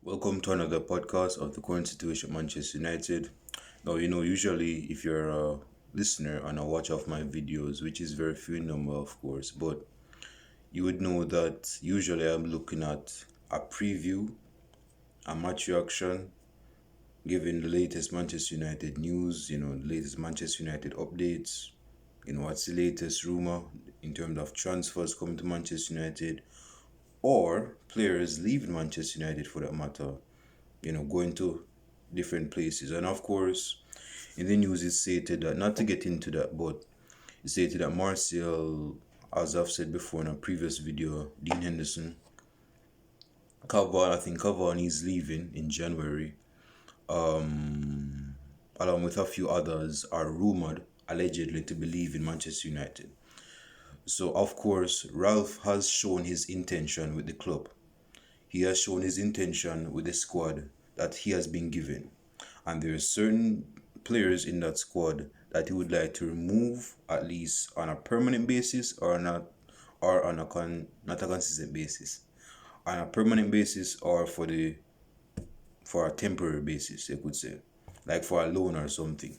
Welcome to another podcast of the current situation at Manchester United. Now, usually if you're a listener and a watcher of my videos, which is very few in number, of course, but you would know that usually I'm looking at a preview, a match reaction, giving the latest Manchester United news, the latest Manchester United updates, what's the latest rumor in terms of transfers coming to Manchester United or players leaving Manchester United for that matter, going to different places. And of course, in the news, it's stated that, not to get into that, but it's stated that Martial, as I've said before in a previous video, Dean Henderson, Cavani is leaving in January, along with a few others, are rumored, allegedly, to be leaving Manchester United. So, of course, Ralph has shown his intention with the club. He has shown his intention with the squad that he has been given. And there are certain players in that squad that he would like to remove, at least on a permanent basis or not, or on not a consistent basis. On a permanent basis or for a temporary basis, you could say. Like for a loan or something.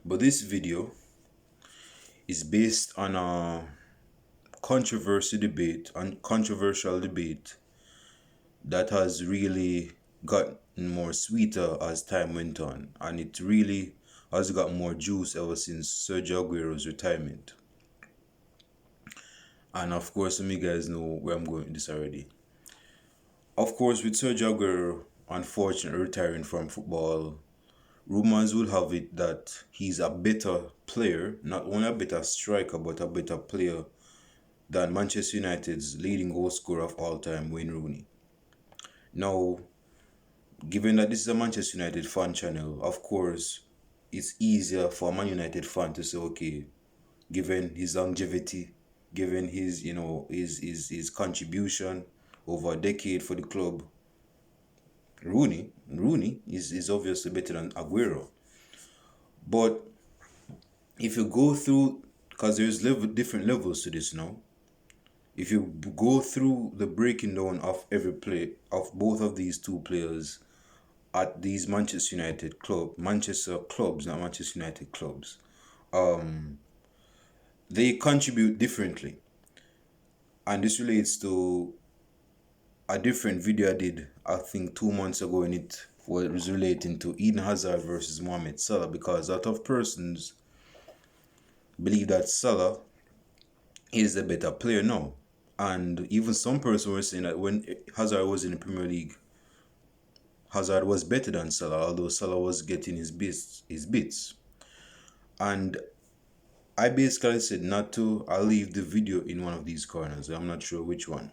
But this video is based on a controversial debate that has really gotten more sweeter as time went on, and it really has got more juice ever since Sergio Aguero's retirement. And of course, some of you guys know where I'm going with this already. Of course, with Sergio Aguero unfortunately retiring from football, rumors will have it that he's a better player, not only a better striker, but a better player than Manchester United's leading goal scorer of all time, Wayne Rooney. Now, given that this is a Manchester United fan channel, of course, it's easier for a Man United fan to say, okay, given his longevity, given his, his contribution over a decade for the club, Rooney is obviously better than Aguero. But if you go through, because there's different levels to this now, if you go through the breaking down of every play of both of these two players at these Manchester clubs, not Manchester United clubs, they contribute differently. And this relates to a different video I did, I think 2 months ago, and it was relating to Eden Hazard versus Mohamed Salah, because a lot of persons believe that Salah is the better player now. And even some persons were saying that when Hazard was in the Premier League, Hazard was better than Salah, although Salah was getting his bits. And I basically said not to. I'll leave the video in one of these corners. I'm not sure which one.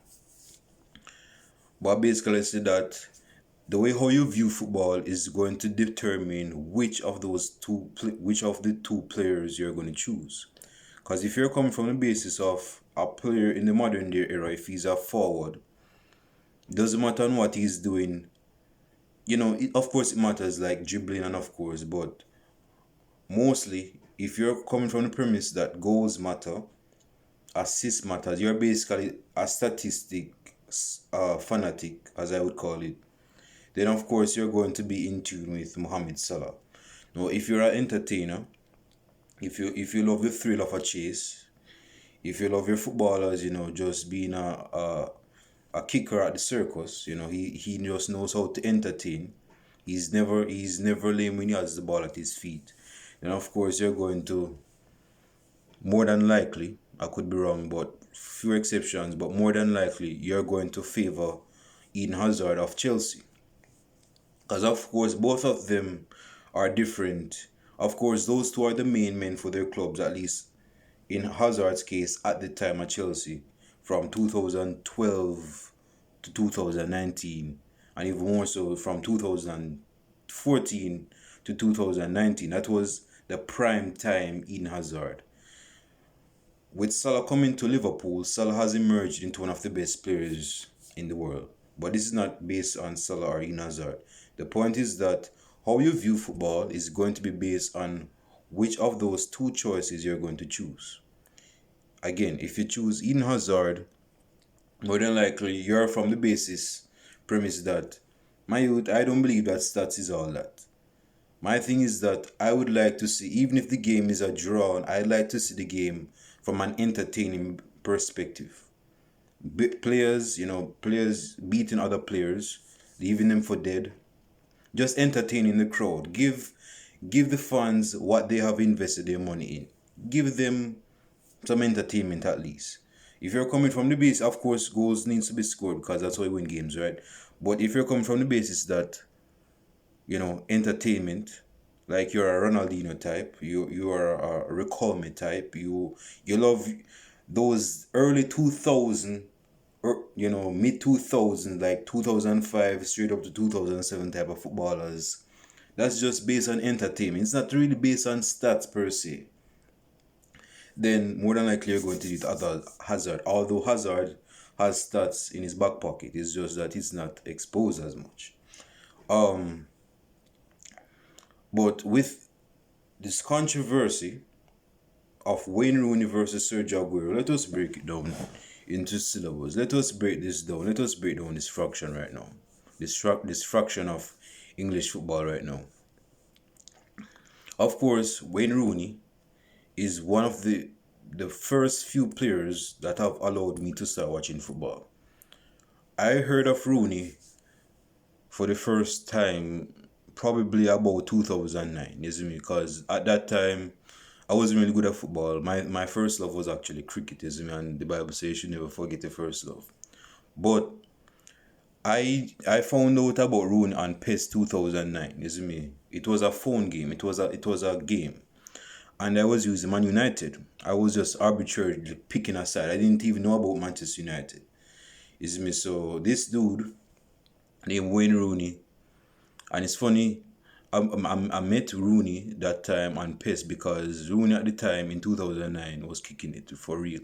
But I basically said that the way how you view football is going to determine which of the two players you're going to choose. Because if you're coming from the basis of a player in the modern day era, if he's a forward, doesn't matter on what he's doing. Of course it matters, like dribbling, and of course, but mostly if you're coming from the premise that goals matter, assists matters, you're basically a statistic fanatic, as I would call it, then of course you're going to be in tune with Mohamed Salah. Now, if you're an entertainer, if you love the thrill of a chase, if you love your footballers, just being a kicker at the circus, he just knows how to entertain. He's never lame when he has the ball at his feet. And of course, you're going to, more than likely, I could be wrong, but few exceptions, but more than likely, you're going to favor Eden Hazard of Chelsea. Because of course, both of them are different. Of course, those two are the main men for their clubs, at least in Hazard's case at the time at Chelsea, from 2012 to 2019, and even more so from 2014 to 2019. That was the prime time Eden Hazard. With Salah coming to Liverpool, Salah has emerged into one of the best players in the world. But this is not based on Salah or Eden Hazard. The point is that how you view football is going to be based on which of those two choices you're going to choose. Again, if you choose Eden Hazard, more than likely you're from the basis premise that my youth, I don't believe that stats is all that. My thing is that I would like to see, even if the game is a draw, I'd like to see the game from an entertaining perspective. Players, players beating other players, leaving them for dead, just entertaining the crowd. Give the fans what they have invested their money in. Give them some entertainment at least. If you're coming from the base, of course, goals needs to be scored because that's how you win games, right? But if you're coming from the basis that, entertainment, like you're a Ronaldinho type, you are a Riquelme type, you love those early 2000, or mid 2000, like 2005 straight up to 2007 type of footballers. That's just based on entertainment. It's not really based on stats per se. Then more than likely you're going to use other Hazard. Although Hazard has stats in his back pocket, it's just that he's not exposed as much. But with this controversy of Wayne Rooney versus Sergio Aguero, let us break it down into syllables. Let us break this down. Let us break down this fraction right now. This fraction of English football right now. Of course, Wayne Rooney is one of the first few players that have allowed me to start watching football. I heard of Rooney for the first time probably about 2009, you see me? Because at that time, I wasn't really good at football. My first love was actually cricket, you see me? And the Bible says you should never forget your first love. But I found out about Rooney on PES 2009, you see me? It was a phone game. It was a game. And I was using Man United. I was just arbitrarily picking a side. I didn't even know about Manchester United. You see me? So this dude named Wayne Rooney, and it's funny, I met Rooney that time on PES because Rooney at the time in 2009 was kicking it for real.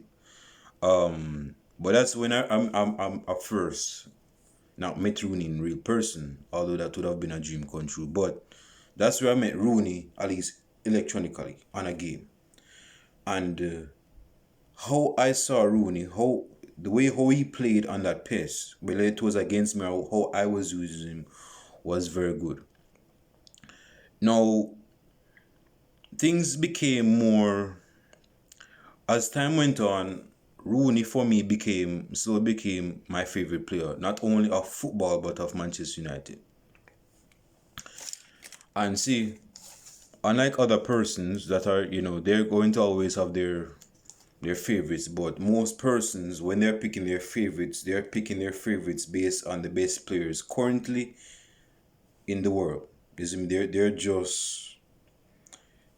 But that's when I'm first not met Rooney in real person, although that would have been a dream come true. But that's where I met Rooney, at least electronically, on a game. And how I saw Rooney, the way how he played on that PES, whether it was against me or how I was using him, was very good. Now, things became more, as time went on, Rooney for me became my favorite player, not only of football but of Manchester United. And see, unlike other persons that are, they're going to always have their favorites, but most persons, when they're picking their favorites, they're picking their favorites based on the best players currently in the world. They're just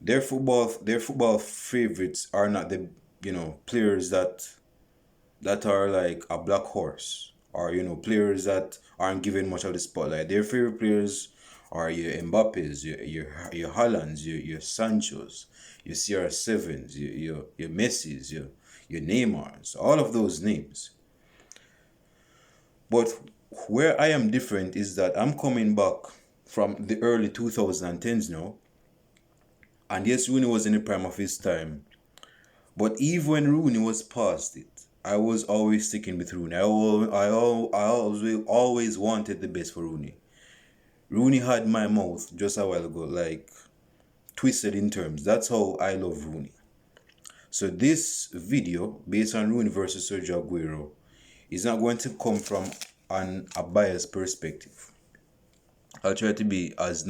their football favorites are not the players that are like a black horse, or players that aren't given much of the spotlight. Their favorite players are your Mbappes, your Haalands, your Sanchos, your CR7s, your Messis, your Neymars, all of those names. But where I am different is that I'm coming back from the early 2010s now. And yes, Rooney was in the prime of his time. But even when Rooney was past it, I was always sticking with Rooney. I always wanted the best for Rooney. Rooney had my mouth just a while ago, like twisted in terms. That's how I love Rooney. So this video, based on Rooney versus Sergio Aguero, is not going to come from a biased perspective. I'll try to be as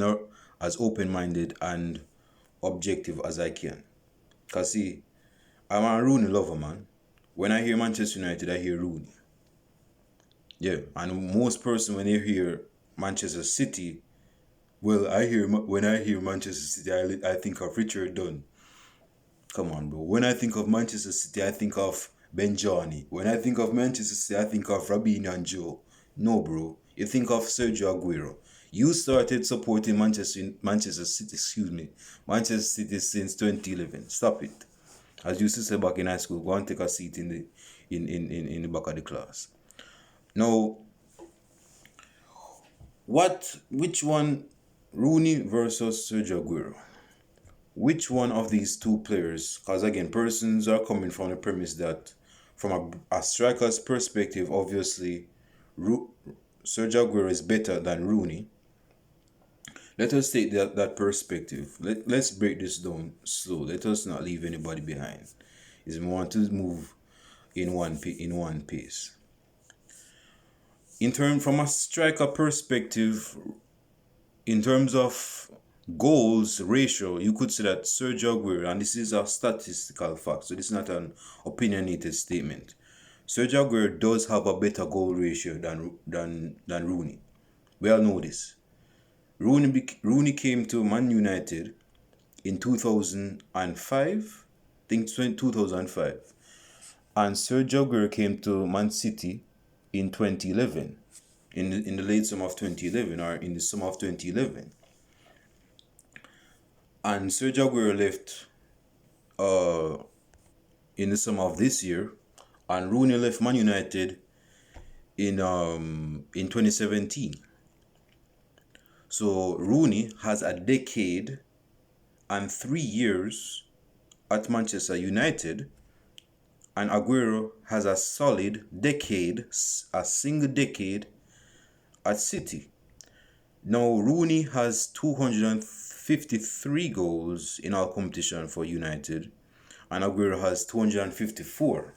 open-minded and objective as I can. Because see, I'm a Rooney lover, man. When I hear Manchester United, I hear Rooney. Yeah, and most person when they hear Manchester City, well, when I hear Manchester City, I think of Richard Dunn. Come on, bro. When I think of Manchester City, I think of Ben Johnny. When I think of Manchester City, I think of Rabinho and Joe. No, bro. You think of Sergio Aguero. You started supporting Manchester City, Manchester City since 2011. Stop it. As you used to say back in high school, go and take a seat in the back of the class. Now, which one, Rooney versus Sergio Aguero? Which one of these two players, because again, persons are coming from the premise that from a striker's perspective, obviously, Sergio Aguero is better than Rooney, let us take that perspective. Let's break this down slow. Let us not leave anybody behind. Is we want to move in one pace. From a striker perspective, in terms of goals ratio, you could say that Sergio Aguero, and this is a statistical fact, so this is not an opinionated statement. Sergio Aguero does have a better goal ratio than Rooney. We all know this. Rooney came to Man United in 2005, I think 2005, and Sergio Aguero came to Man City in 2011, in the late summer of 2011 or in the summer of 2011. And Sergio Aguero left in the summer of this year, and Rooney left Man United in 2017. So Rooney has a decade and 3 years at Manchester United, and Aguero has a solid decade, a single decade at City. Now Rooney has 253 goals in all competition for United, and Aguero has 254.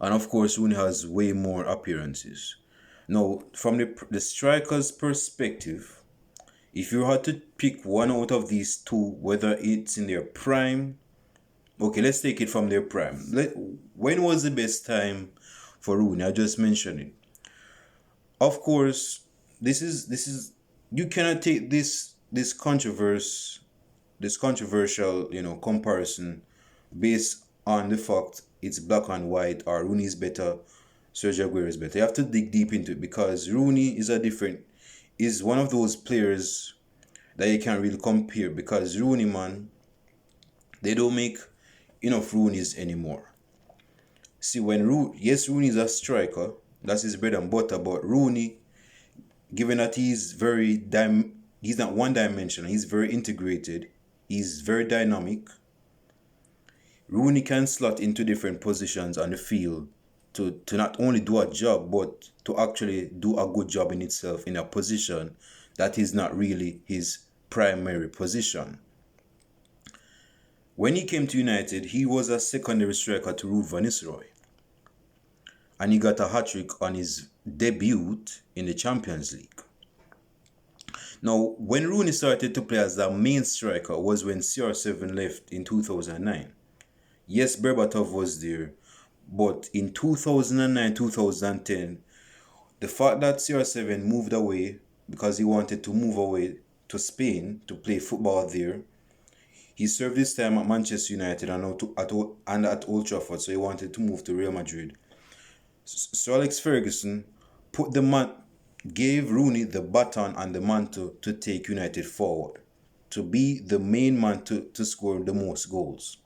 And of course, Rooney has way more appearances. Now, from the striker's perspective, if you had to pick one out of these two, whether it's in their prime, okay, let's take it from their prime. When was the best time for Rooney? I just mentioned it. Of course, this is you cannot take this controversial comparison based on the fact it's black and white or Rooney is better, Sergio Aguero is better. You have to dig deep into it because Rooney is one of those players that you can't really compare, because Rooney, man, they don't make enough Rooneys anymore. See, Rooney is a striker, that's his bread and butter, but Rooney, given that he's not one-dimensional, he's very integrated, he's very dynamic. Rooney can slot into different positions on the field to not only do a job, but to actually do a good job in itself in a position that is not really his primary position. When he came to United, he was a secondary striker to Ruud van Nistelrooy, and he got a hat-trick on his debut in the Champions League. Now, when Rooney started to play as the main striker was when CR7 left in 2009. Yes, Berbatov was there, but in 2009-2010, the fact that CR7 moved away because he wanted to move away to Spain to play football there, he served his time at Manchester United and at Old Trafford, so he wanted to move to Real Madrid. Sir Alex Ferguson gave Rooney the baton and the mantle to take United forward, to be the main man to score the most goals.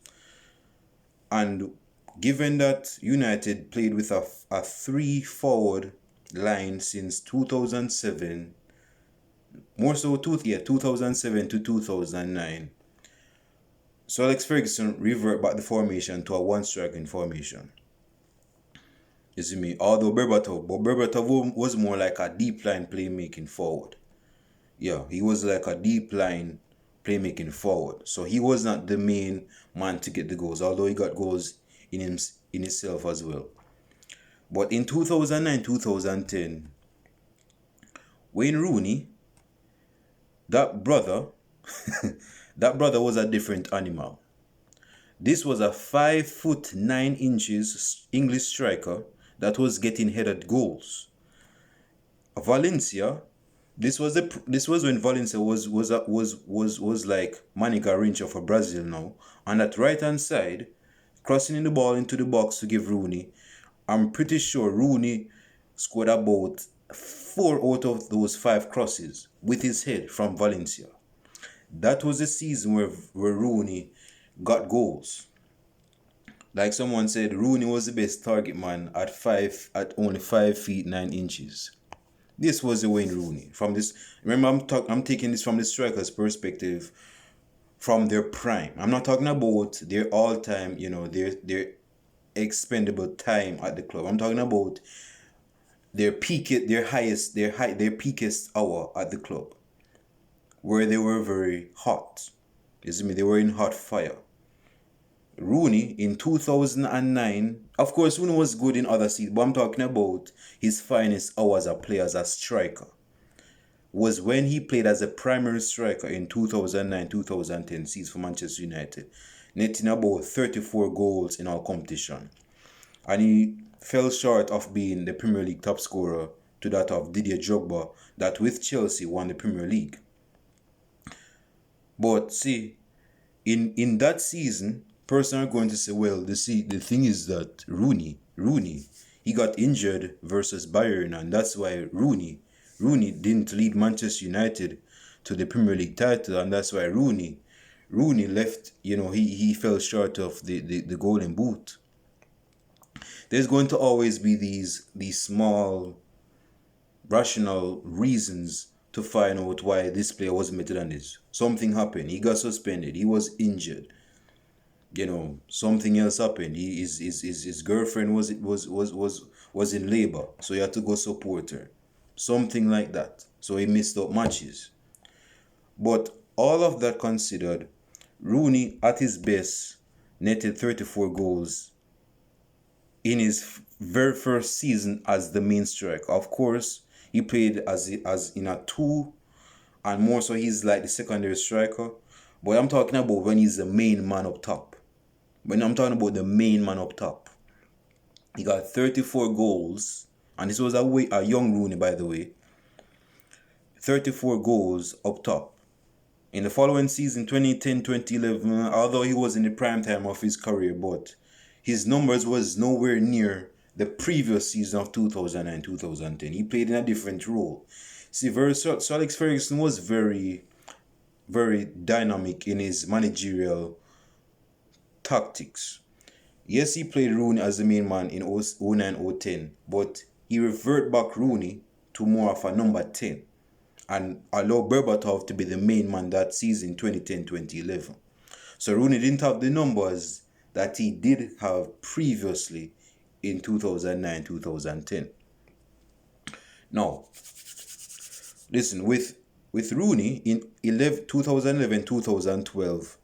And given that United played with a 3-forward line since 2007, more so 2007 to 2009, so Alex Ferguson revert back the formation to a one-striking formation. You see me? Although Berbatov was more like a deep line playmaking forward. Yeah, he was like a deep line playmaking forward. So he was not the main man to get the goals, although he got goals in himself as well. But in 2009-2010, Wayne Rooney, that brother was a different animal. This was a 5'9" English striker that was getting headed goals. Valencia, this was when Valencia was like Manny Garrincha for Brazil now. And at right hand side, crossing in the ball into the box to give Rooney, I'm pretty sure Rooney scored about 4 out of those 5 crosses with his head from Valencia. That was the season where Rooney got goals. Like someone said, Rooney was the best target man at only 5 feet 9 inches. This was the Wayne Rooney. Remember, I'm taking this from the striker's perspective, from their prime. I'm not talking about their all-time, their expendable time at the club. I'm talking about their peakest hour at the club, where they were very hot. You see me? They were in hot fire. Rooney in 2009, of course, Rooney was good in other seasons, but I'm talking about his finest hours as a player, as a striker, was when he played as a primary striker in 2009-2010 season for Manchester United, netting about 34 goals in our competition. And he fell short of being the Premier League top scorer to that of Didier Drogba, that with Chelsea won the Premier League. But see, in that season, person are going to say, well, the thing is that Rooney, he got injured versus Bayern, and that's why Rooney didn't lead Manchester United to the Premier League title, and that's why Rooney left. He fell short of the golden boot. There's going to always be these small rational reasons to find out why this player wasn't better than this. Something happened. He got suspended. He was injured. Something else happened. His girlfriend was in labor, so he had to go support her. Something like that. So he missed out matches. But all of that considered, Rooney at his best netted 34 goals in his very first season as the main striker. Of course, he played as in a two, and more so he's like the secondary striker. But I'm talking about when he's the main man up top. When I'm talking about the main man up top, he got 34 goals, and this was a young Rooney, by the way. 34 goals up top. In the following season, 2010-2011, although he was in the prime time of his career, but his numbers was nowhere near the previous season of 2009-2010. He played in a different role. See, Sir Alex Ferguson was very, very dynamic in his managerial tactics. Yes, he played Rooney as the main man in 09-010, but he reverted back Rooney to more of a number 10 and allowed Berbatov to be the main man that season, 2010-2011. So Rooney didn't have the numbers that he did have previously in 2009-2010. Now, listen, with Rooney in 2011-2012,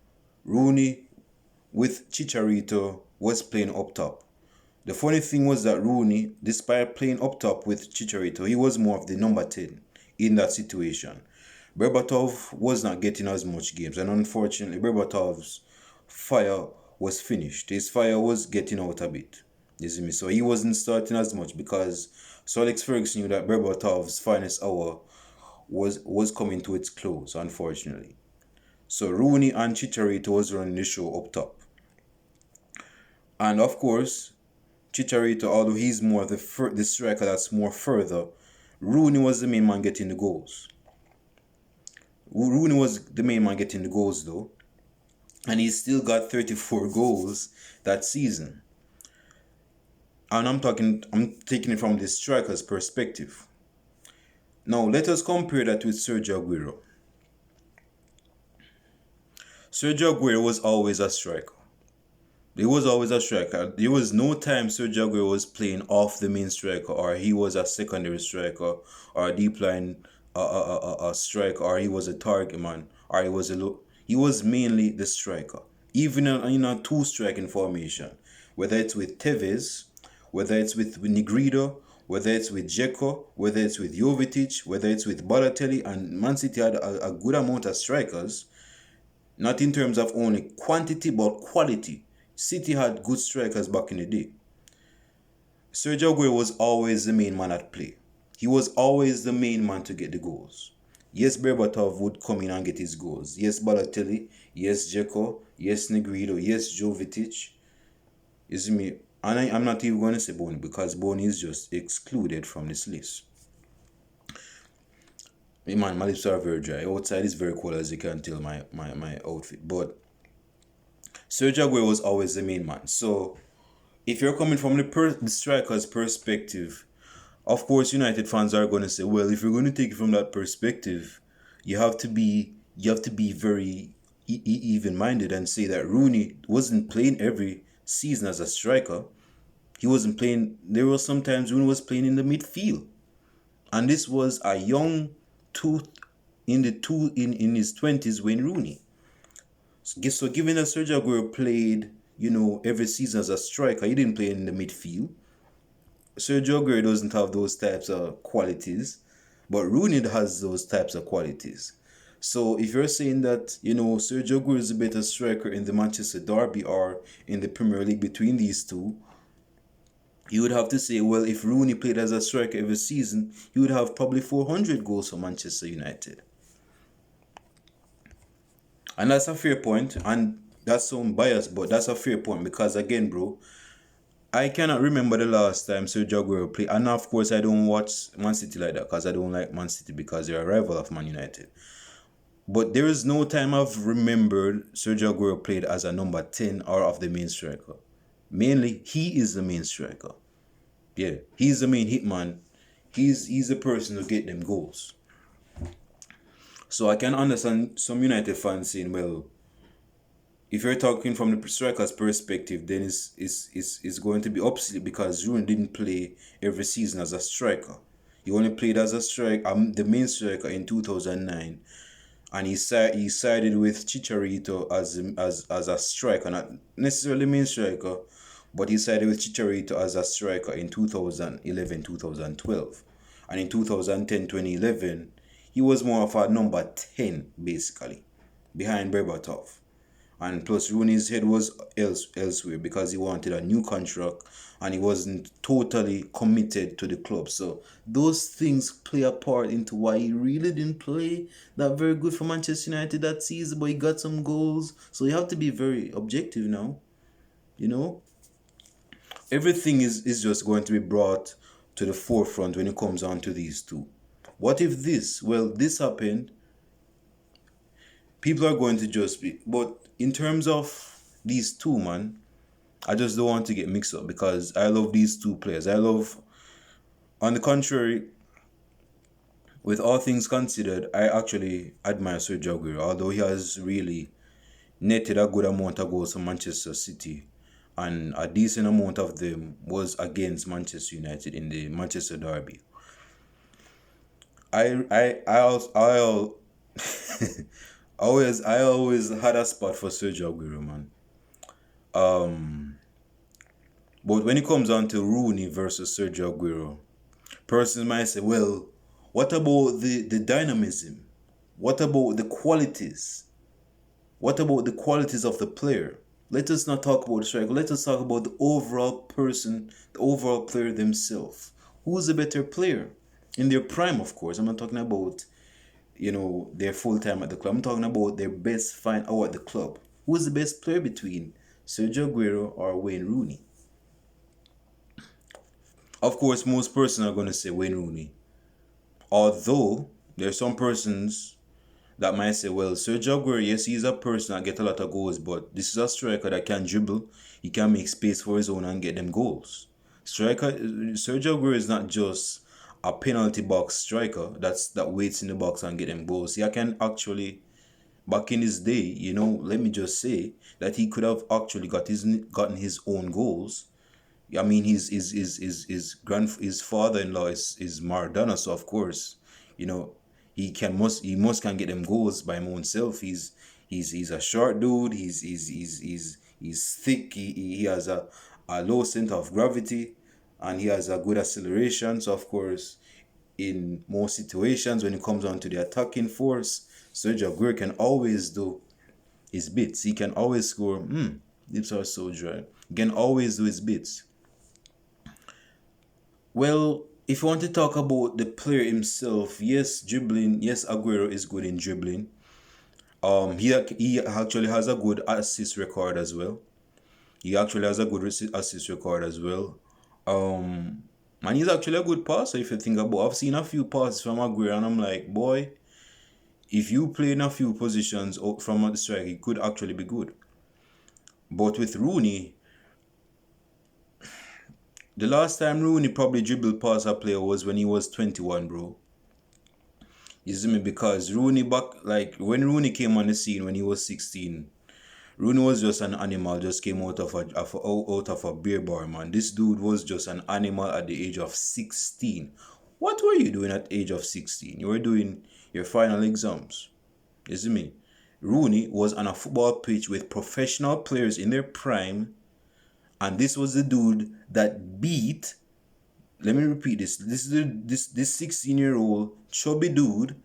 Rooney with Chicharito was playing up top. The funny thing was that Rooney, despite playing up top with Chicharito, he was more of the number 10 in that situation. Berbatov was not getting as much games, and unfortunately, Berbatov's fire was finished. His fire was getting out a bit. You see me? So he wasn't starting as much because Sir Alex Ferguson knew that Berbatov's finest hour was coming to its close, unfortunately. So Rooney and Chicharito was running the show up top. And of course, Chicharito, although he's more of the striker that's more further, Rooney was the main man getting the goals. Rooney was the main man getting the goals though. And he still got 34 goals that season. And I'm taking it from the striker's perspective. Now let us compare that with Sergio Aguero. Sergio Aguero was always a striker. He was always a striker. There was no time Sergio Aguero was playing off the main striker, or he was a secondary striker, or a deep line a striker, or he was a target man, or he was mainly the striker. Even in a two-striking formation, whether it's with Tevez, whether it's with Negredo, whether it's with Dzeko, whether it's with Jovetic, whether it's with Balotelli, and Man City had a good amount of strikers, not in terms of only quantity but quality. City had good strikers back in the day. Sergio Aguero was always the main man at play. He was always the main man to get the goals. Yes, Berbatov would come in and get his goals. Yes, Balotelli. Yes, Dzeko. Yes, Negredo. Yes, Jovetic. You see me? And I'm not even going to say Bony because Bony is just excluded from this list. Man, my lips are very dry. Outside is very cold, as you can tell my outfit. But Sergio Aguero was always the main man. So if you're coming from the striker's perspective, of course United fans are going to say, well, if you're going to take it from that perspective, you have to be very even-minded and say that Rooney wasn't playing every season as a striker. He wasn't playing. There were sometimes Rooney was playing in the midfield, and this was a young tooth in his 20s Wayne Rooney. So given that Sergio Aguero played, every season as a striker, he didn't play in the midfield. Sergio Aguero doesn't have those types of qualities, but Rooney has those types of qualities. So if you're saying that, Sergio Aguero is a better striker in the Manchester Derby or in the Premier League between these two, you would have to say, well, if Rooney played as a striker every season, he would have probably 400 goals for Manchester United. And that's a fair point, and that's some bias, but that's a fair point because, again, bro, I cannot remember the last time Sergio Aguero played. And of course, I don't watch Man City like that because I don't like Man City because they're a rival of Man United. But there is no time I've remembered Sergio Aguero played as a number 10 or of the main striker. Mainly, he is the main striker. Yeah, he's the main hitman. He's the person who get them goals. So I can understand some United fans saying, well, if you're talking from the striker's perspective, then it's going to be obsolete because Rooney didn't play every season as a striker. He only played as a striker, the main striker in 2009, and he sided with Chicharito as a striker, not necessarily main striker, but he sided with Chicharito as a striker in 2011, 2012, and in 2010-2011, he was more of a number 10 basically, behind Berbatov. And plus, Rooney's head was elsewhere because he wanted a new contract and he wasn't totally committed to the club. So those things play a part into why he really didn't play that very good for Manchester United that season, but he got some goals. So you have to be very objective now. Everything is just going to be brought to the forefront when it comes on to these two. What if this happened? People are going to just be, but in terms of these two, man, I just don't want to get mixed up because I love these two players. On the contrary, with all things considered, I actually admire Sergio Aguero, although he has really netted a good amount of goals for Manchester City, and a decent amount of them was against Manchester United in the Manchester Derby. I always had a spot for Sergio Aguero, man. But when it comes on to Rooney versus Sergio Aguero, persons might say, well, what about the dynamism? What about the qualities? What about the qualities of the player? Let us not talk about the striker. Let us talk about the overall person, the overall player themselves. Who's a better player? In their prime, of course. I'm not talking about, their full time at the club. I'm talking about their best fine hour at the club. Who's the best player between Sergio Aguero or Wayne Rooney? Of course, most persons are going to say Wayne Rooney. Although, there are some persons that might say, well, Sergio Aguero, yes, he's a person that get a lot of goals, but this is a striker that can dribble. He can make space for his own and get them goals. Sergio Aguero is not just a penalty box striker that waits in the box and get them goals. He can actually, back in his day, let me just say that he could have actually gotten his own goals. I mean, his father-in-law is Maradona, so of course, he must can get them goals by him own self. He's a short dude. He's thick. He has a low center of gravity, and he has a good acceleration. So of course, in most situations when it comes on to the attacking force, Sergio Aguero can always do his bits. He can always score. Lips are so dry. He can always do his bits. Well, if you want to talk about the player himself, yes, dribbling. Yes, Aguero is good in dribbling. He actually has a good assist record as well. And he's actually a good passer if you think about. I've seen a few passes from Aguero, and I'm like, boy, if you play in a few positions from the strike, he could actually be good. But with Rooney, the last time Rooney probably dribbled past a player was when he was 21, bro. You see me? Because when Rooney came on the scene when he was 16, Rooney was just an animal, just came out of a beer bar, man. This dude was just an animal at the age of 16. What were you doing at the age of 16? You were doing your final exams. You see me? Rooney was on a football pitch with professional players in their prime, and this was the dude that beat. Let me repeat this. This 16-year-old chubby dude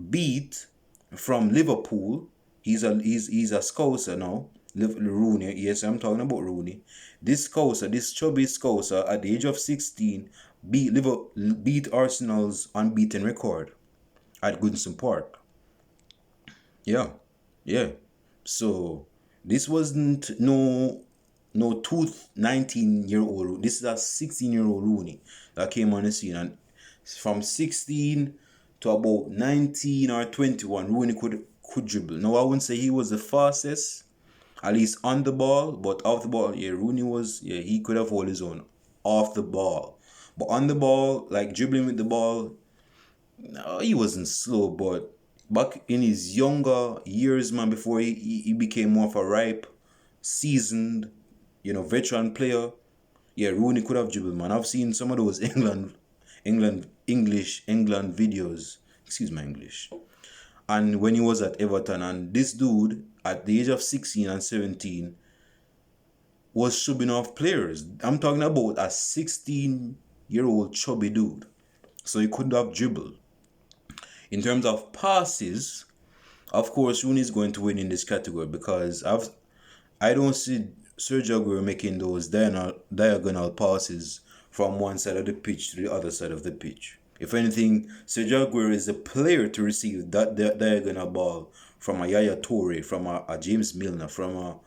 beat from Liverpool. He's a scouser now. Rooney. Yes, I'm talking about Rooney. This scouser, this chubby scouser at the age of 16 beat Arsenal's unbeaten record at Goodison Park. Yeah. Yeah. So this wasn't no 19-year-old. This is a 16-year-old Rooney that came on the scene, and from 16 to about 19 or 21, Rooney could dribble. Now I wouldn't say he was the fastest, at least on the ball, but off the ball, yeah, Rooney was, yeah, he could have held his own off the ball. But on the ball, like dribbling with the ball, no, he wasn't slow. But back in his younger years, man, before he became more of a ripe, seasoned, veteran player, yeah, Rooney could have dribbled, man. I've seen some of those England videos. Excuse my English. And when he was at Everton, and this dude at the age of 16 and 17 was shubbing off players. I'm talking about a 16-year-old chubby dude. So he couldn't have dribbled. In terms of passes, of course, Rooney is going to win in this category because I don't see Sergio Aguero making those diagonal passes from one side of the pitch to the other side of the pitch. If anything, Sergio Aguero is the player to receive that diagonal ball from a Yaya Toure, from a James Milner, from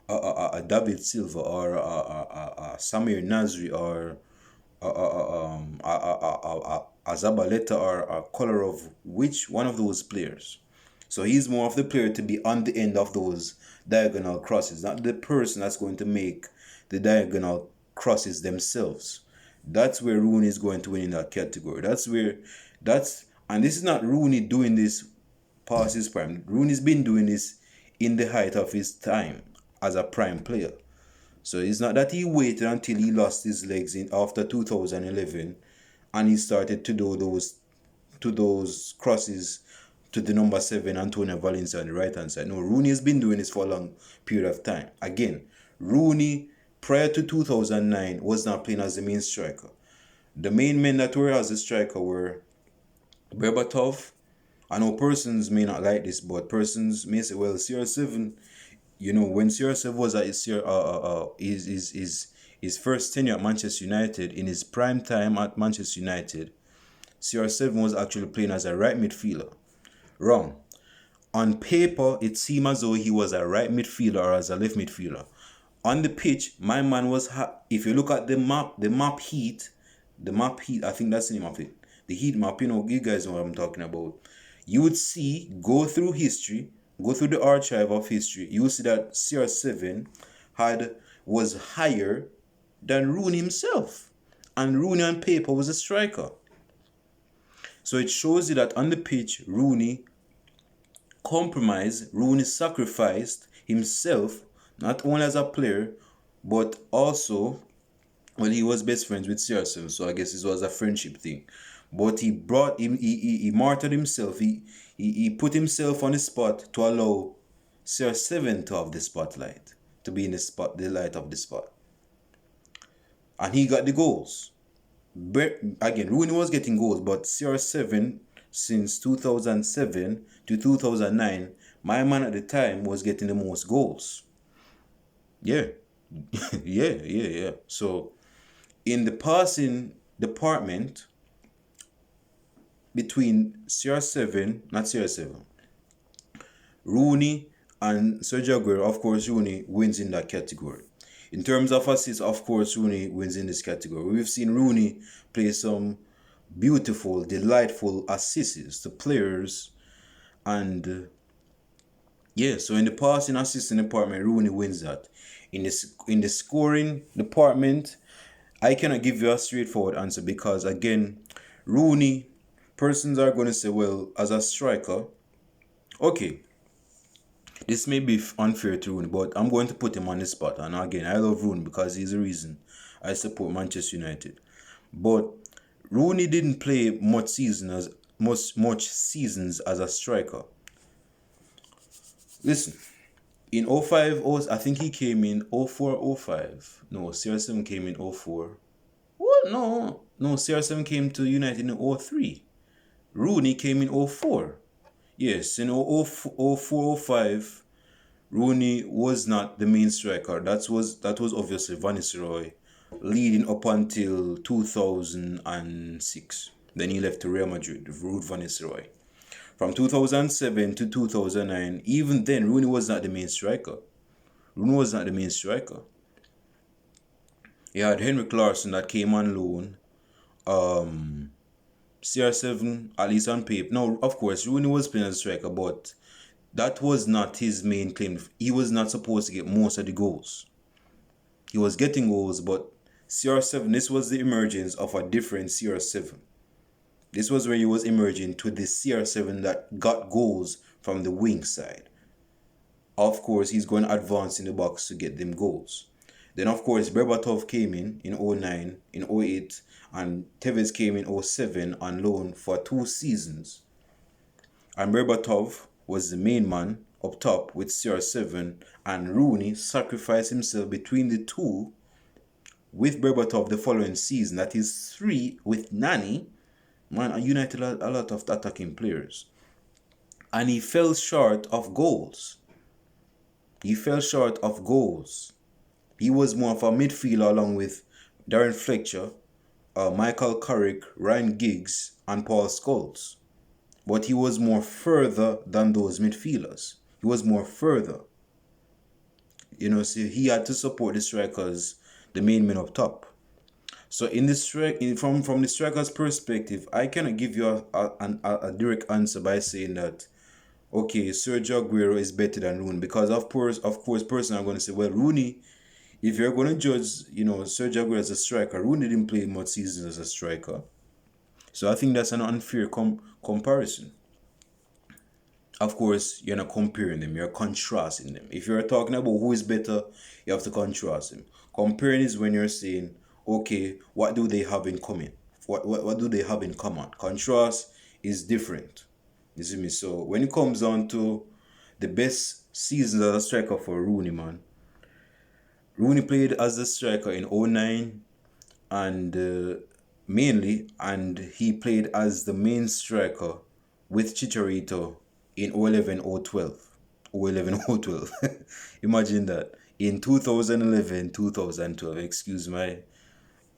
a David Silva, or a Samir Nasri, or a Zabaleta, or a color of which one of those players. So he's more of the player to be on the end of those diagonal crosses, not the person that's going to make the diagonal crosses themselves. That's where Rooney is going to win in that category. And this is not Rooney doing this past his prime. Rooney's been doing this in the height of his time as a prime player. So it's not that he waited until he lost his legs after 2011 and he started to do those crosses to the number 7 Antonio Valencia on the right hand side. No, Rooney has been doing this for a long period of time. Again, Rooney prior to 2009 was not playing as the main striker. The main men that were as a striker were Berbatov. I know persons may not like this, but persons may say, well, CR7, when CR7 was at his first tenure at Manchester United, in his prime time at Manchester United, CR7 was actually playing as a right midfielder. Wrong. On paper, it seemed as though he was a right midfielder or as a left midfielder. On the pitch, my man was, if you look at the map heat, I think that's the name of it. The heat map, you guys know what I'm talking about. You would see, go through the archive of history, you will see that CR7 was higher than Rooney himself. And Rooney on paper was a striker. So it shows you that on the pitch, Rooney compromised, Rooney sacrificed himself, not only as a player, but also, well, he was best friends with CR7, so I guess this was a friendship thing. But he martyred himself, he put himself on the spot to allow CR7 to have the spotlight, to be in the light of the spot. And he got the goals. Again, Rooney was getting goals, but CR7, since 2007 to 2009, my man at the time was getting the most goals. Yeah. yeah. So, in the passing department, between Rooney and Sergio Aguero, of course, Rooney wins in that category. In terms of assists, of course, Rooney wins in this category. We've seen Rooney play some beautiful, delightful assists to players. And so in the passing assisting department, Rooney wins that. In the scoring department, I cannot give you a straightforward answer because, again, Rooney, persons are going to say, well, as a striker, okay, This may be unfair to Rooney, but I'm going to put him on the spot. And again, I love Rooney because he's the reason I support Manchester United. But Rooney didn't play much seasons as a striker. Listen, in 05, I think he came in 04, 05. No, CR7 came in 04. What? No, CR7 came to United in 03. Rooney came in 04. Yes, in 04, 05, Rooney was not the main striker. That was obviously Van Nistelrooy, leading up until 2006. Then he left to Real Madrid, Ruud Van Nistelrooy. From 2007 to 2009, even then, Rooney was not the main striker. You had Henrik Larsson that came on loan. CR7, at least on paper. Now, of course, Rooney was playing as a striker, but that was not his main claim. He was not supposed to get most of the goals. He was getting goals, but CR7, this was the emergence of a different CR7. This was where he was emerging to the CR7 that got goals from the wing side. Of course, he's going to advance in the box to get them goals. Then, of course, Berbatov came in 09, in 08, and Tevez came in 07 on loan for 2 seasons. And Berbatov was the main man up top with CR7, and Rooney sacrificed himself between the two with Berbatov the following season. That is 3 with Nani. Man, United had a lot of attacking players. And he fell short of goals. He was more of a midfielder along with Darren Fletcher, Michael Carrick, Ryan Giggs, and Paul Scholes. But he was more further than those midfielders. He was more further. So he had to support the strikers, the main men up top. So from the striker's perspective, I cannot give you a direct answer by saying that, okay, Sergio Aguero is better than Rooney, because of course, personally I'm going to say, well, Rooney, if you're going to judge, Sergio Aguero as a striker, Rooney didn't play much seasons as a striker. So I think that's an unfair comparison. Of course, you're not comparing them, you're contrasting them. If you're talking about who is better, you have to contrast them. Comparing is when you're saying, okay, what do they have in common? What do they have in common? Contrast is different. You see me? So when it comes down to the best seasons as a striker for Rooney, man, Rooney played as a striker in 09 and mainly, and he played as the main striker with Chicharito in 011-012. Imagine that. In 2011-2012, excuse my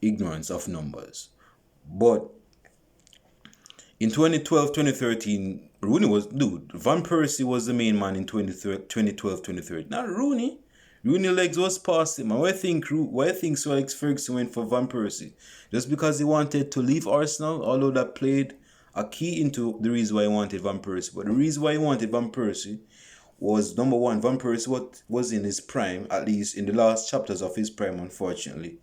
ignorance of numbers. But in 2012-2013, Rooney Van Persie was the main man in 2012-2013. Not Rooney. Rooney legs was past him. And why think Sir Alex Ferguson went for Van Persie? Just because he wanted to leave Arsenal, although that played a key into the reason why he wanted Van Persie. But the reason why he wanted Van Persie was, number one, Van Persie was in his prime, at least in the last chapters of his prime, unfortunately.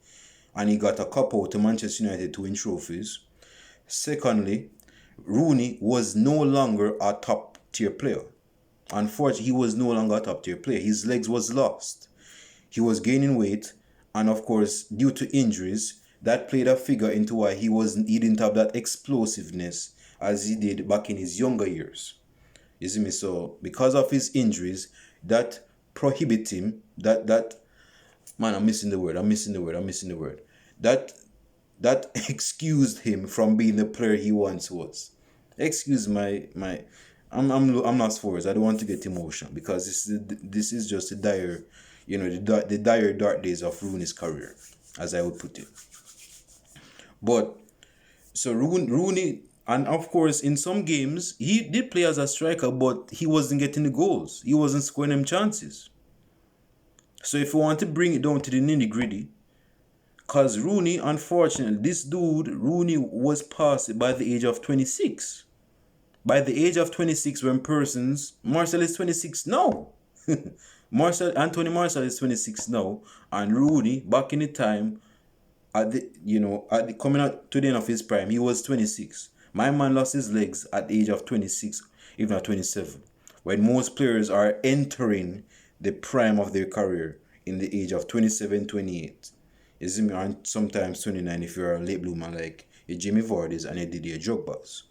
And he got a cup out to Manchester United to win trophies. Secondly, Rooney was no longer a top-tier player. Unfortunately, he was no longer a top-tier player. His legs was lost. He was gaining weight, and of course, due to injuries, that played a figure into why he didn't have that explosiveness as he did back in his younger years. You see me? So because of his injuries, that prohibit him, I'm missing the word. That excused him from being the player he once was. Excuse I'm lost for words. I don't want to get emotional because this is just the dire, the dire dark days of Rooney's career, as I would put it. But so Rooney, and of course in some games he did play as a striker, but he wasn't getting the goals. He wasn't scoring them chances. So if you want to bring it down to the nitty-gritty, because Rooney, unfortunately, Rooney was past it by the age of 26. By the age of 26, Marcel is 26 now. Anthony Marcel is 26 now, and Rooney, back in the time, coming out to the end of his prime, he was 26. My man lost his legs at the age of 26, if not 27. when most players are entering the prime of their career in the age of 27, 28. You see me, and sometimes 29 if you're a late bloomer like a Jimmy Vardy's and a Didier Drogba's.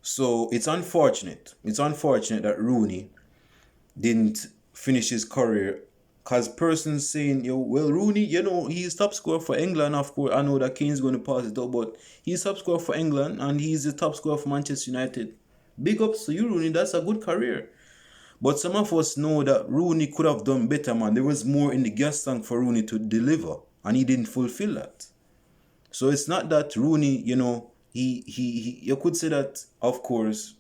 So it's unfortunate. It's unfortunate that Rooney didn't finish his career, because persons saying, yo, well, Rooney, he's top scorer for England. Of course, I know that Kane's going to pass it up, but he's top scorer for England and he's the top scorer for Manchester United. Big ups to you, Rooney. That's a good career. But some of us know that Rooney could have done better, man. There was more in the gas tank for Rooney to deliver, and he didn't fulfill that. So it's not that Rooney, he you could say that, of course,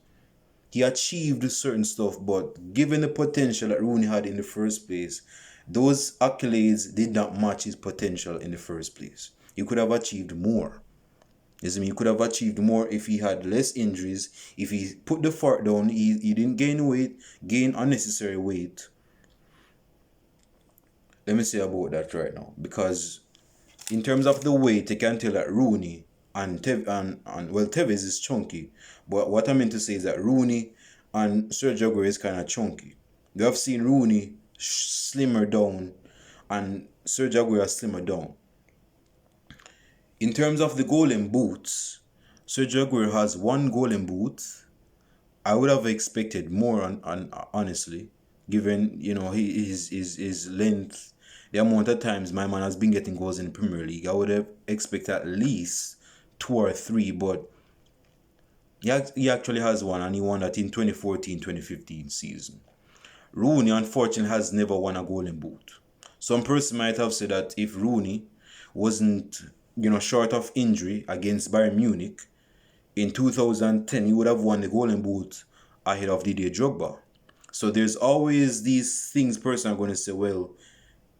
he achieved certain stuff, but given the potential that Rooney had in the first place, those accolades did not match his potential in the first place. He could have achieved more. You see me? He could have achieved more if he had less injuries, if he put the fart down, he didn't gain unnecessary weight. Let me say about that right now. Because in terms of the weight, you can tell that Rooney and Tevez is chunky. But what I meant to say is that Rooney and Sergio Aguero is kind of chunky. We have seen Rooney slimmer down and Sergio Aguero slimmer down. In terms of the golden boots, Sergio Aguero has 1 golden boot. I would have expected more, honestly, given his length, the amount of times my man has been getting goals in the Premier League. I would have expected at least 2 or 3, but he actually has 1, and he won that in 2014-2015 season. Rooney, unfortunately, has never won a golden boot. Some person might have said that if Rooney wasn't, short of injury against Bayern Munich in 2010, he would have won the golden boot ahead of Didier Drogba. So there's always these things person are going to say, well,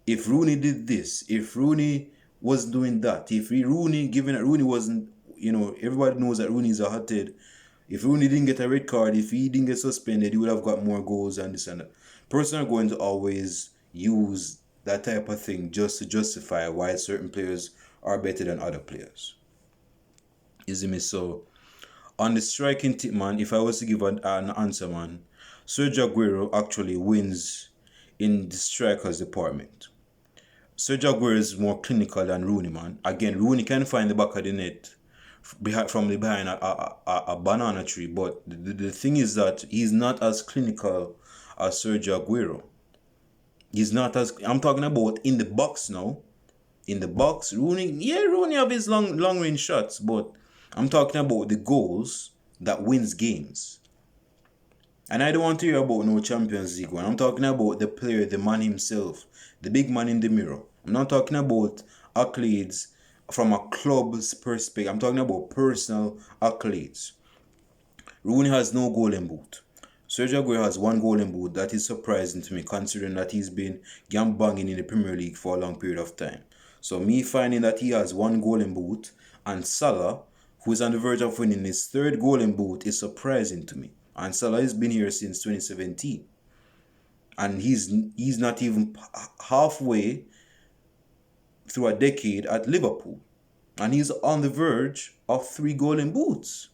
if Rooney did this, if Rooney was doing that, given that Rooney wasn't, everybody knows that Rooney is a hothead. If Rooney didn't get a red card, if he didn't get suspended, he would have got more goals and this and that. Person are going to always use that type of thing just to justify why certain players are better than other players. You see me? So, on the striking tip, man, if I was to give an answer, man, Sergio Aguero actually wins in the strikers department. Sergio Aguero is more clinical than Rooney, man. Again, Rooney can find the back of the net from behind a banana tree, but the thing is that he's not as clinical as Sergio Aguero. He's not as, I'm talking about in the box now. In the box, Rooney have his long range shots, but I'm talking about the goals that wins games. And I don't want to hear about no Champions League one. I'm talking about the player, the man himself, the big man in the mirror. I'm not talking about accolades from a club's perspective. I'm talking about personal accolades. Rooney has no golden boot. Sergio Aguero has 1 golden boot. That is surprising to me, considering that he's been gambanging in the Premier League for a long period of time. So me finding that he has 1 golden boot, and Salah, who is on the verge of winning his 3rd golden boot, is surprising to me. And Salah has been here since 2017. And he's not even halfway through a decade at Liverpool. And he's on the verge of 3 golden boots.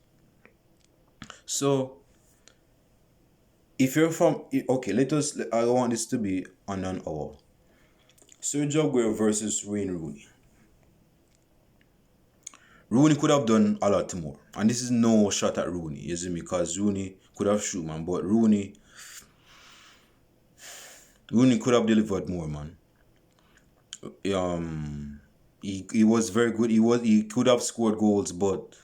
So, if you're from... Okay, I want this to be on an hour. Sergio Aguero versus Wayne Rooney. Rooney could have done a lot more. And this is no shot at Rooney, you see me? Because Rooney could have shoot, man. But Rooney could have delivered more, man. He was very good. He could have scored goals, but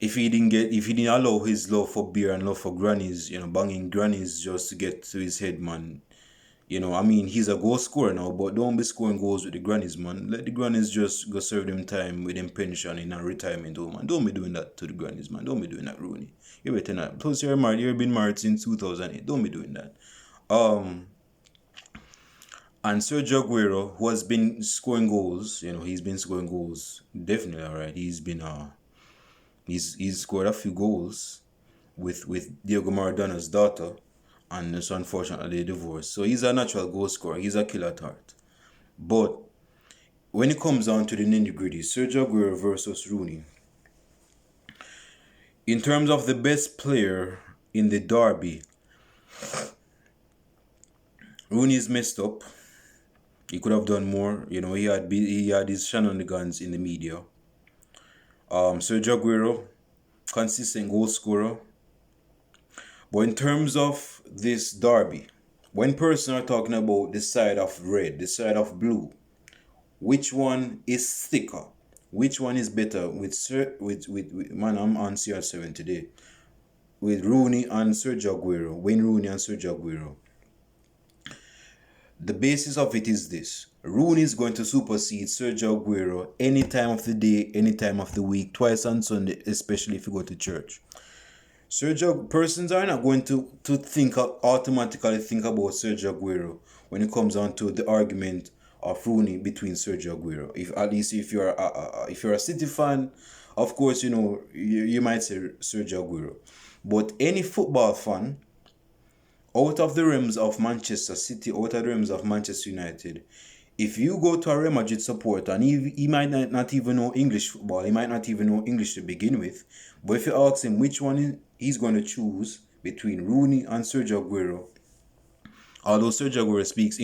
if he didn't allow his love for beer and love for grannies, banging grannies just to get to his head, man. He's a goal scorer now, but don't be scoring goals with the grannies, man. Let the grannies just go serve them time with them pension in a retirement home, man. Don't be doing that to the grannies, man. Don't be doing that, Rooney. You better not. Plus, you're married. You've been married since 2008. Don't be doing that. And Sergio Aguero, who has been scoring goals, he's been scoring goals. Definitely, all right. He's been he's scored a few goals with Diego Maradona's daughter. And it's unfortunately divorced. So he's a natural goal scorer. He's a killer at heart. But when it comes down to the nitty-gritty, Sergio Aguero versus Rooney. In terms of the best player in the derby, Rooney's messed up. He could have done more. He had his shenanigans in the media. Sergio Aguero, consistent goal scorer. But in terms of this derby, when person are talking about the side of red, the side of blue, which one is thicker? Which one is better? Man, I'm on CR7 today. With Rooney and Sergio Aguero, Wayne Rooney and Sergio Aguero. The basis of it is this: Rooney is going to supersede Sergio Aguero any time of the day, any time of the week, twice on Sunday, especially if you go to church. Persons are not going to automatically think about Sergio Aguero when it comes on to the argument of Rooney between Sergio Aguero. If you're a City fan, of course you might say Sergio Aguero, but any football fan out of the realms of Manchester City, out of the realms of Manchester United, if you go to a Real Madrid supporter and he might not even know English football, he might not even know English to begin with, but if you ask him which one he's going to choose between Rooney and Sergio Aguero, although Sergio Aguero speaks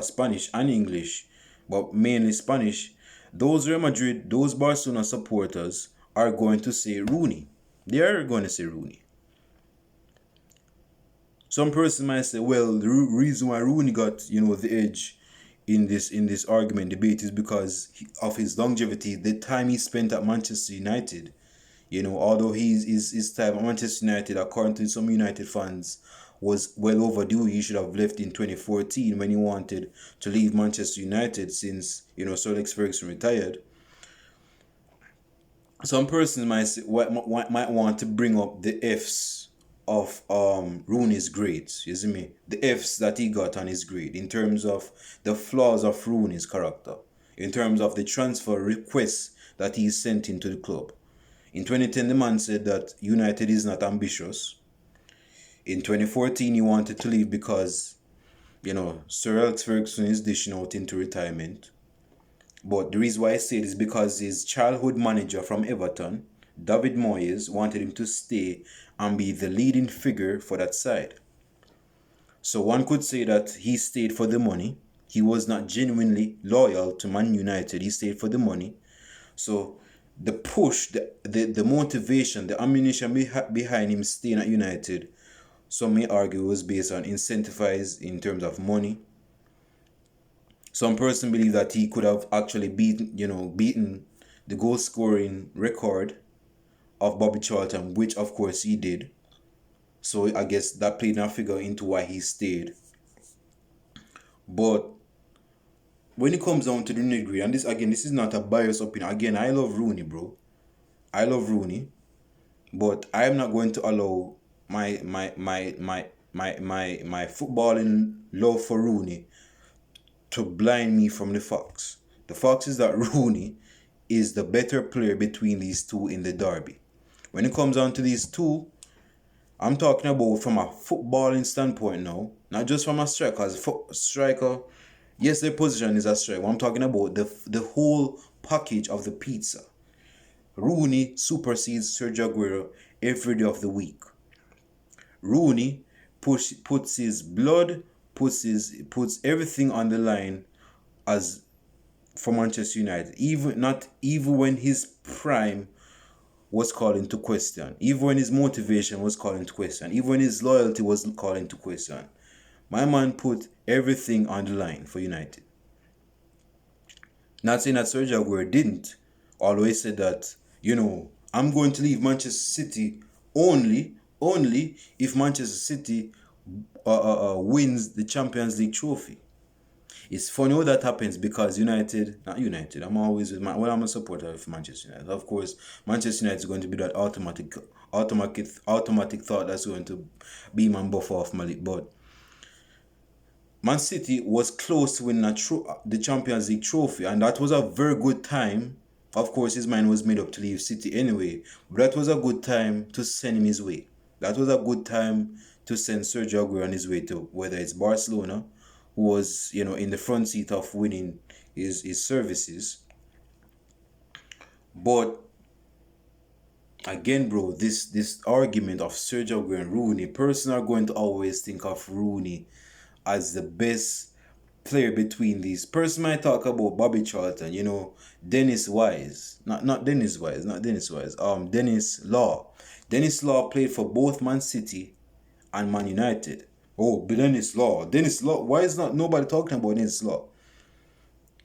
Spanish and English, but mainly Spanish, those Real Madrid, those Barcelona supporters are going to say Rooney. They are going to say Rooney. Some person might say, well, the reason why Rooney got, the edge in this argument debate is because of his longevity, the time he spent at Manchester United. Although his time at Manchester United, according to some United fans, was well overdue. He should have left in 2014 when he wanted to leave Manchester United since, Sir Alex Ferguson retired. Some persons might want to bring up the F's of Rooney's grades. You see me? The F's that he got on his grade in terms of the flaws of Rooney's character, in terms of the transfer requests that he sent into the club. In 2010, the man said that United is not ambitious. In 2014, he wanted to leave because, Sir Alex Ferguson is dishing out into retirement. But the reason why I say it is because his childhood manager from Everton, David Moyes, wanted him to stay and be the leading figure for that side. So one could say that he stayed for the money. He was not genuinely loyal to Man United. He stayed for the money. So the push, the motivation, the ammunition behind him staying at United, some may argue, was based on incentivized in terms of money. Some person believe that he could have actually beaten the goal scoring record of Bobby Charlton, which of course he did. So I guess that played a figure into why he stayed. But when it comes down to the nitty-gritty, and this is not a biased opinion. Again, I love Rooney, bro. I love Rooney, but I am not going to allow my footballing love for Rooney to blind me from the facts. The fact is that Rooney is the better player between these two in the derby. When it comes down to these two, I'm talking about from a footballing standpoint now, not just from a striker. As a striker, yes, their position is a striker. I'm talking about the whole package of the pizza. Rooney supersedes Sergio Aguero every day of the week. Rooney puts his blood, puts everything on the line as for Manchester United. Even when his prime was called into question, even when his motivation was called into question, even when his loyalty was called into question, my man put everything on the line for United. Not saying that Sergio Aguero didn't, although he said that, I'm going to leave Manchester City only if Manchester City wins the Champions League trophy. It's funny how that happens because I'm a supporter of Manchester United. Of course, Manchester United is going to be that automatic thought that's going to be man buff off my lip. But Man City was close to winning the Champions League trophy, and that was a very good time. Of course, his mind was made up to leave City anyway, but that was a good time to send him his way. That was a good time to send Sergio Aguero on his way to whether it's Barcelona, who was, in the front seat of winning his services. But again, bro, this argument of Sergio Aguero and Rooney, person are going to always think of Rooney as the best player between these. Person might talk about Bobby Charlton, Dennis Wise, not Dennis Wise, not Dennis Wise, Dennis Law. Dennis Law played for both Man City and Man United. Oh, but Dennis Law. Why is not nobody talking about Dennis Law?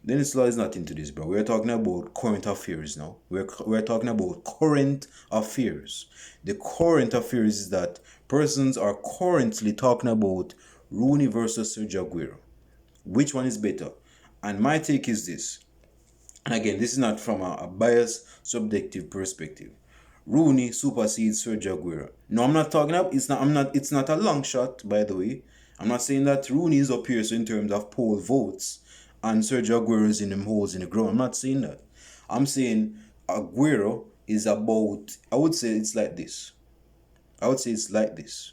Dennis Law is not into this, bro. We're talking about current affairs now. We're talking about current affairs. The current affairs is that persons are currently talking about Rooney versus Sergio Aguero. Which one is better? And my take is this. And again, this is not from a biased, subjective perspective. Rooney supersedes Sergio Aguero. No, I'm not talking about it's not a long shot, by the way. I'm not saying that Rooney is up here so in terms of poll votes and Sergio Aguero is in them holes in the ground. I'm not saying that. I'm saying Aguero is about, I would say it's like this. Aguero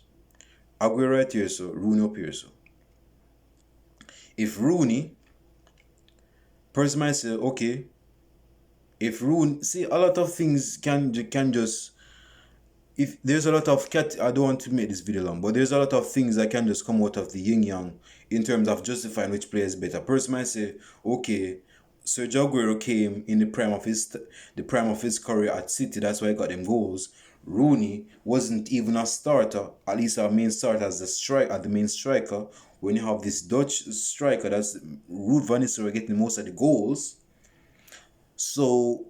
right here, so Rooney up here, so. If Rooney, person might say, okay, if Rooney, see, a lot of things can just, if there's a lot of I don't want to make this video long, but there's a lot of things that can just come out of the yin yang in terms of justifying which player is better. Person might say, okay, Sergio Aguero came in the prime of his career at City, that's why he got them goals. Rooney wasn't even a starter, at least a main starter as the main striker. When you have this Dutch striker, that's Ruud van Nistelrooy getting most of the goals. So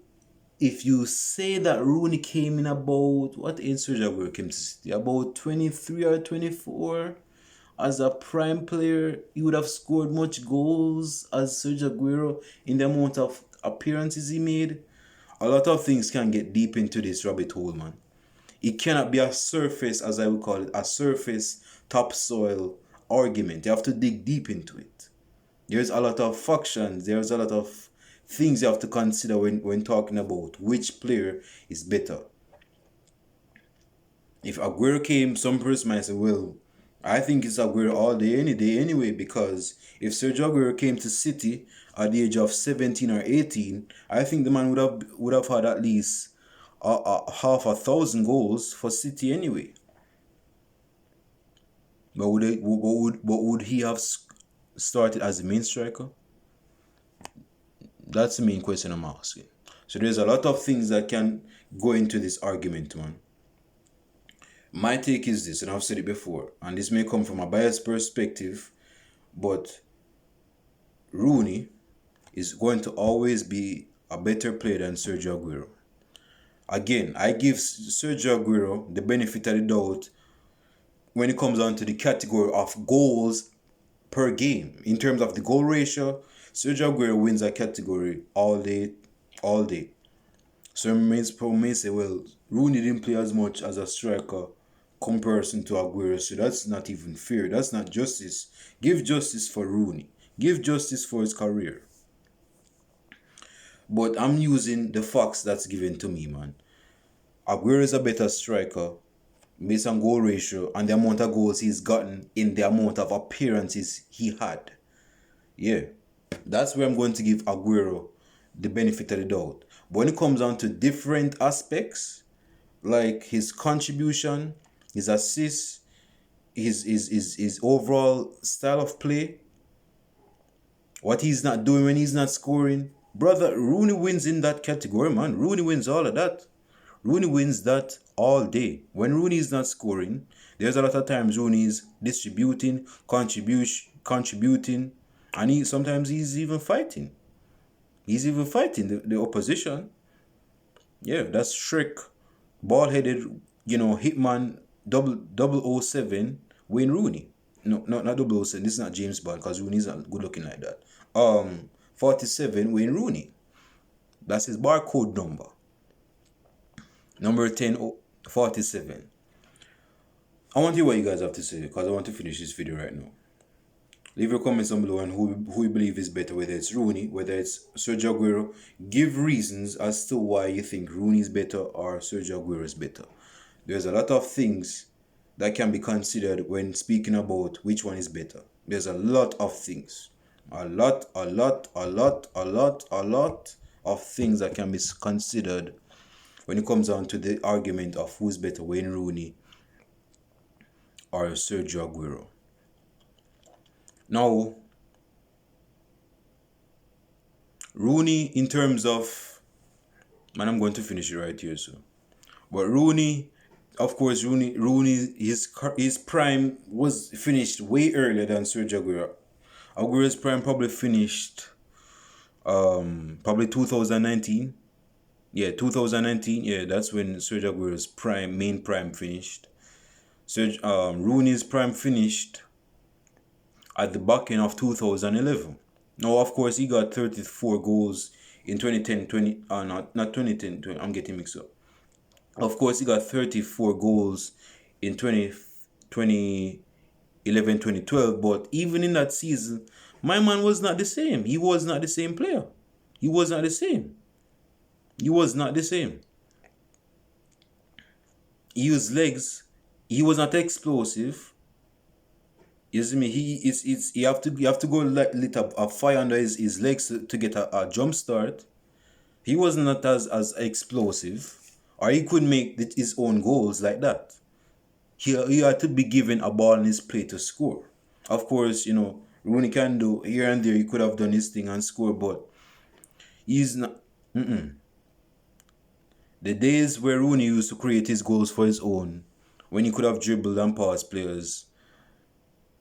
if you say that Rooney came in about, what age Sergio Aguero came to City? About 23 or 24. As a prime player, he would have scored much goals as Sergio Aguero in the amount of appearances he made. A lot of things can get deep into this rabbit hole, man. It cannot be a surface, as I would call it, a surface topsoil argument. You have to dig deep into it. There's a lot of factions, there's a lot of things you have to consider when talking about which player is better. If Aguero came, some person might say, well, I think it's Aguero all day, any day anyway, because if Sergio Aguero came to City at the age of 17 or 18, I think the man would have had at least half 1,000 goals for City anyway. But would he have started as the main striker? That's the main question I'm asking. So there's a lot of things that can go into this argument, man. My take is this, and I've said it before, and this may come from a biased perspective, but Rooney is going to always be a better player than Sergio Aguero. Again, I give Sergio Aguero the benefit of the doubt when it comes down to the category of goals per game. In terms of the goal ratio, Sergio Aguero wins that category all day. Some may say, well, Rooney didn't play as much as a striker comparison to Aguero, so that's not even fair. That's not justice. Give justice for Rooney. Give justice for his career. But I'm using the facts that's given to me, man. Aguero is a better striker based on goal ratio and the amount of goals he's gotten in the amount of appearances he had. Yeah, that's where I'm going to give Aguero the benefit of the doubt. But when it comes down to different aspects, like his contribution, his assists, his overall style of play, what he's not doing when he's not scoring, brother, Rooney wins in that category, man. Rooney wins all of that. Rooney wins that all day. When Rooney is not scoring, there's a lot of times Rooney is distributing, contributing, and sometimes he's even fighting. He's even fighting the opposition. Yeah, that's Shrek, bald-headed, hitman 007 Wayne Rooney. No, not 007. This is not James Bond because Rooney's not good looking like that. 47 Wayne Rooney. That's his barcode number. Number 1047. I want to hear what you guys have to say because I want to finish this video right now. Leave your comments down below on who you believe is better, whether it's Rooney, whether it's Sergio Aguero. Give reasons as to why you think Rooney is better or Sergio Aguero is better. There's a lot of things that can be considered when speaking about which one is better. There's a lot of things. A lot of things that can be considered when it comes down to the argument of who's better, Wayne Rooney or Sergio Aguero. Now, Rooney, in terms of, man, I'm going to finish it right here, so. But Rooney, of course, Rooney, his prime was finished way earlier than Sergio Aguero. Aguero's prime probably finished, probably 2019. Yeah, 2019. Yeah, that's when Sergio Aguero's main prime finished. Rooney's prime finished at the back end of 2011. Now, of course, he got 34 goals in 2010, not 2010, I'm getting mixed up. Of course, he got 34 goals in 2011, 2012, but even in that season, my man was not the same. He was not the same player. He was not the same. He was not the same. He used legs. He was not explosive. You see me? You have to go lit up a fire under his legs to get a jump start. He was not as explosive, or he could make his own goals like that. He had to be given a ball in his play to score. Of course, Rooney can do here and there. He could have done his thing and score, but he's not. The days where Rooney used to create his goals for his own, when he could have dribbled and passed players,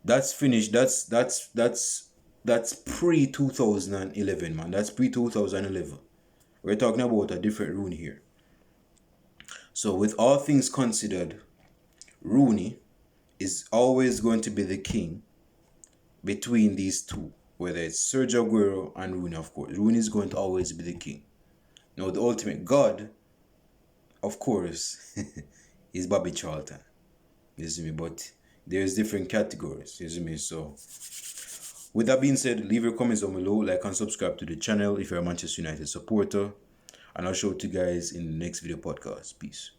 that's finished. That's pre 2011, man. That's pre 2011. We're talking about a different Rooney here. So, with all things considered, Rooney is always going to be the king between these two, whether it's Sergio Aguero and Rooney, of course. Rooney is going to always be the king. Now, the ultimate god, of course, is Bobby Charlton. You see me? But there's different categories. You see me? So, with that being said, leave your comments down below, like and subscribe to the channel if you're a Manchester United supporter. And I'll show it to you guys in the next video podcast. Peace.